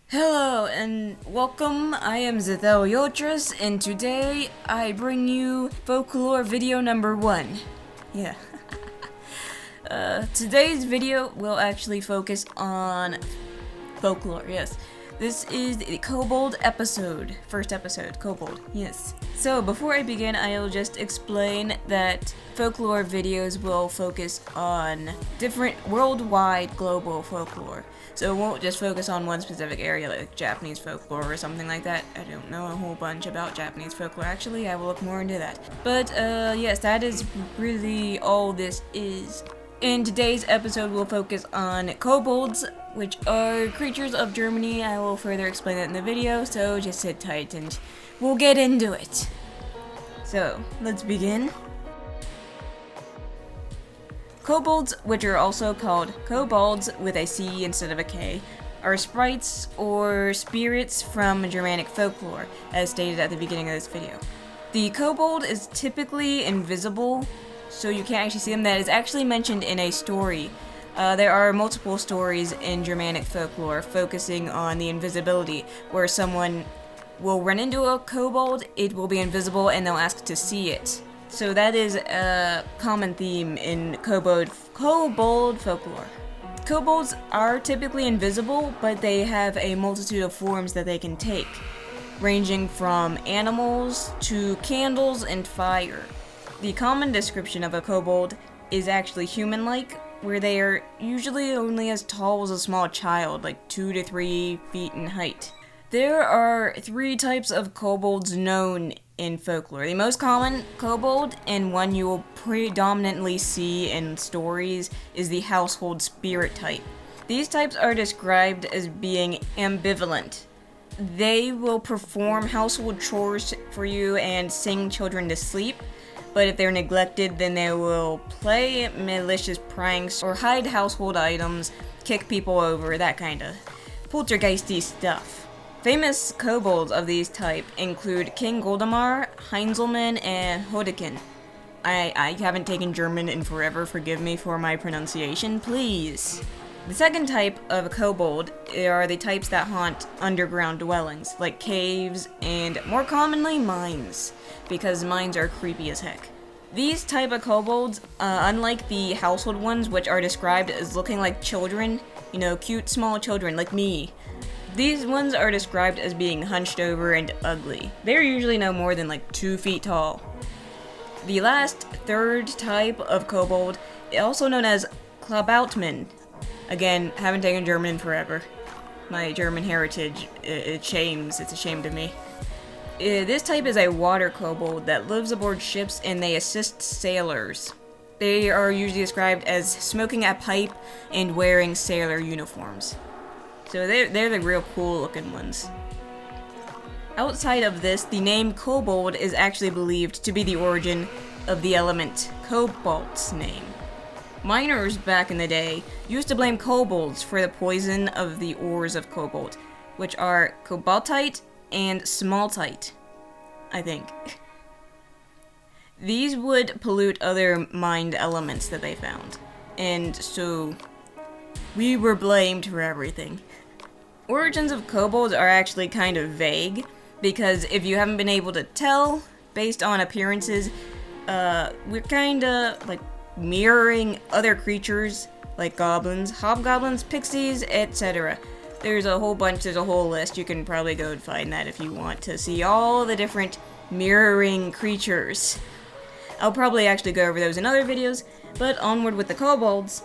Hello and welcome, I am Yotras, and today I bring you Folklore video number 1. Yeah. Today's video will actually focus on Folklore, yes. This is the Kobold episode, first episode, Kobold, yes. So before I begin, I'll just explain that Folklore videos will focus on different worldwide global folklore. So it won't just focus on one specific area like Japanese folklore or something like that. I don't know a whole bunch about Japanese folklore actually, I will look more into that. But yes, that is really all this is. In today's episode, we'll focus on kobolds, which are creatures of Germany. I will further explain that in the video, so just sit tight and we'll get into it. So, let's begin. Kobolds, which are also called kobolds with a C instead of a K, are sprites or spirits from Germanic folklore, as stated at the beginning of this video. The kobold is typically invisible, so you can't actually see them. That is actually mentioned in a story. There are multiple stories in Germanic folklore focusing on the invisibility, where someone will run into a kobold, it will be invisible, and they'll ask to see it. So that is a common theme in kobold folklore. Kobolds are typically invisible, but they have a multitude of forms that they can take, ranging from animals to candles and fire. The common description of a kobold is actually human-like, where they are usually only as tall as a small child, like 2 to 3 feet in height. There are 3 types of kobolds known in folklore. The most common kobold, and one you will predominantly see in stories, is the household spirit type. These types are described as being ambivalent. They will perform household chores for you and sing children to sleep, but if they're neglected, then they will play malicious pranks or hide household items, kick people over, that kind of poltergeisty stuff. Famous kobolds of these type include King Goldemar, Heinzelmann, and Hodekin. I haven't taken German in forever, forgive me for my pronunciation, please. The second type of kobold are the types that haunt underground dwellings, like caves, and more commonly mines, because mines are creepy as heck. These type of kobolds, unlike the household ones, which are described as looking like children, cute small children like me, these ones are described as being hunched over and ugly. They're usually no more than like 2 feet tall. The last, third type of kobold, also known as Klabautmann. Again, haven't taken German in forever. My German heritage, it's a shame to me. This type is a water kobold that lives aboard ships and they assist sailors. They are usually described as smoking a pipe and wearing sailor uniforms. So they're the real cool looking ones. Outside of this, the name kobold is actually believed to be the origin of the element cobalt's name. Miners back in the day used to blame kobolds for the poison of the ores of kobold, which are cobaltite and smaltite, I think. These would pollute other mined elements that they found, and so we were blamed for everything. Origins of kobolds are actually kind of vague, because if you haven't been able to tell, based on appearances, we're kinda like mirroring other creatures like goblins, hobgoblins, pixies, etc. There's a whole list. You can probably go and find that if you want to see all the different mirroring creatures. I'll probably actually go over those in other videos, but onward with the kobolds.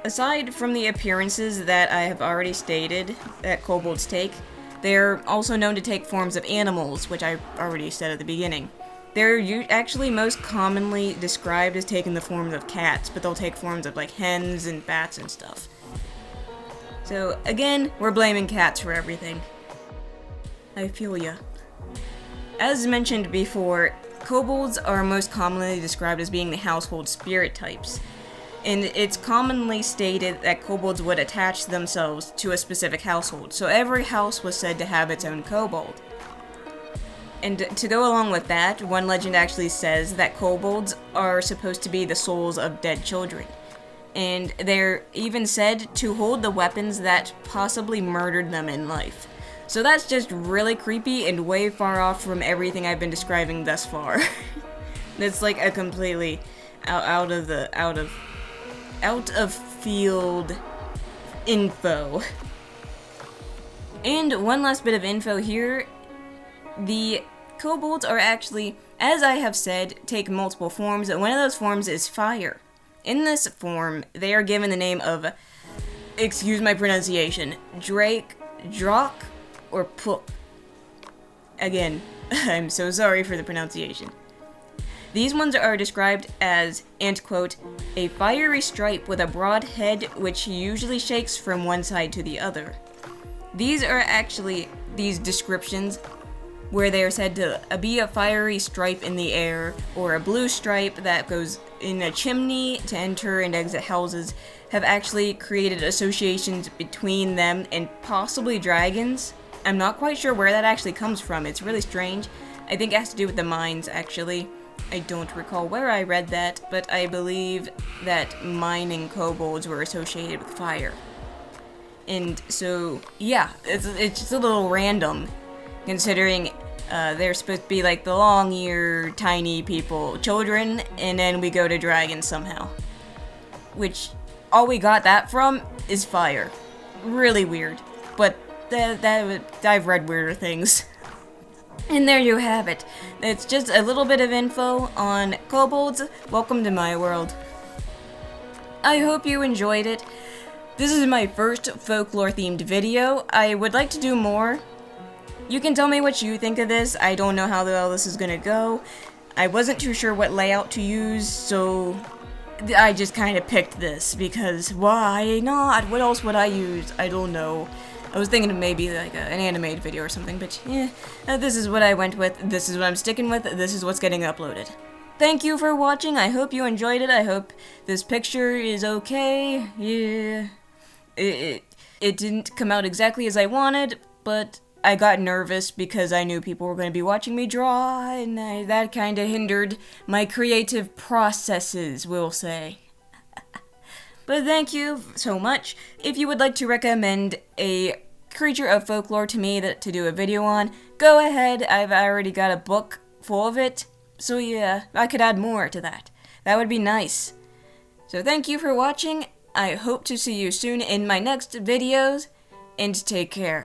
Aside from the appearances that I have already stated that kobolds take, they're also known to take forms of animals, which I already said at the beginning. They're actually most commonly described as taking the forms of cats, but they'll take forms of like hens and bats and stuff. So again, we're blaming cats for everything. I feel ya. As mentioned before, kobolds are most commonly described as being the household spirit types. And it's commonly stated that kobolds would attach themselves to a specific household, so every house was said to have its own kobold. And to go along with that, one legend actually says that kobolds are supposed to be the souls of dead children. And they're even said to hold the weapons that possibly murdered them in life. So that's just really creepy and way far off from everything I've been describing thus far. That's like a completely out of field info. And one last bit of info here. The kobolds are actually, as I have said, take multiple forms, and one of those forms is fire. In this form, they are given the name of, excuse my pronunciation, Drak, or Puck. Again, I'm so sorry for the pronunciation. These ones are described as, and quote, a fiery stripe with a broad head which usually shakes from one side to the other. These are actually these descriptions where they are said to be a fiery stripe in the air, or a blue stripe that goes in a chimney to enter and exit houses, have actually created associations between them and possibly dragons. I'm not quite sure where that actually comes from. It's really strange. I think it has to do with the mines, actually. I don't recall where I read that, but I believe that mining kobolds were associated with fire. And so, yeah, it's just a little random, considering they're supposed to be like the long-eared, tiny people, children, and then we go to dragons somehow. Which, all we got that from is fire. Really weird. But I've read weirder things. And there you have it. It's just a little bit of info on kobolds. Welcome to my world. I hope you enjoyed it. This is my first folklore-themed video. I would like to do more. You can tell me what you think of this. I don't know how well this is gonna go. I wasn't too sure what layout to use, so I just kind of picked this because why not? What else would I use? I don't know. I was thinking of maybe like an animated video or something, but yeah, this is what I went with. This is what I'm sticking with. This is what's getting uploaded. Thank you for watching. I hope you enjoyed it. I hope this picture is okay. Yeah. It didn't come out exactly as I wanted, but I got nervous because I knew people were going to be watching me draw, and that kind of hindered my creative processes, we'll say. But thank you so much. If you would like to recommend a creature of folklore to me to do a video on, go ahead. I've already got a book full of it, so yeah, I could add more to that. That would be nice. So thank you for watching. I hope to see you soon in my next videos, and take care.